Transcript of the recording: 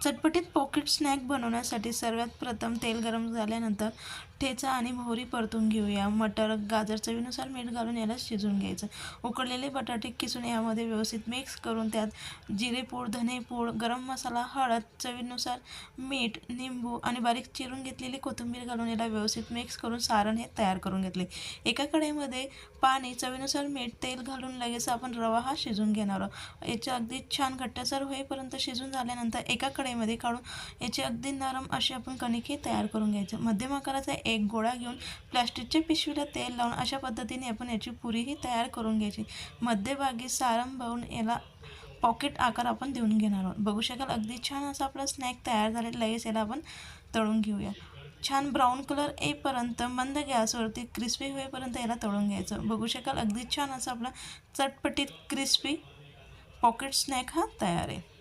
चटपटीत pocket snack बनवण्यासाठी सर्वात प्रथम तेल गरम झाल्यानंतर ठेचा आणि मोहरी परतून घेऊया. मटर, गाजर चवीनुसार मीठ घालून याला शिजवून घ्यायचं. उकडलेले बटाटे किसून यामध्ये व्यवस्थित मिक्स करून त्यात जिरेपूड, धनेपूड, गरम मसाला, हळद, चवीनुसार मीठ, निंबू आणि बारीक चिरून घेतलेली कोथिंबीर घालून याला व्यवस्थित मिक्स करून सारण हे तयार करून घेतले. एका कढईमध्ये पाणी, चवीनुसार मीठ, तेल घालून लगेच आपण रवा हा शिजवून घेणार आहोत. याचे अगदी छान घट्टसर होईपर्यंत शिजून झाल्यानंतर एका कढईमध्ये काढून याची अगदी नरम अशी आपण कणिके तयार करून घ्यायचं. मध्यम आकाराचा एक गोळा घेऊन प्लास्टिकच्या पिशवीला तेल लावून अशा पद्धतीने आपण याची पुरीही तयार करून घ्यायची. मध्यभागी सारण भरून याला पॉकेट आकार आपण देऊन घेणार आहोत. बघू शकाल अगदी छान असा आपला स्नॅक तयार झालेला. लगेच याला आपण तळून घेऊया. छान ब्राऊन कलर येईपर्यंत मंद गॅसवरती क्रिस्पी होईपर्यंत याला तळून घ्यायचं. बघू शकाल अगदी छान असा आपला चटपटीत क्रिस्पी पॉकेट स्नॅक हा तयार आहे.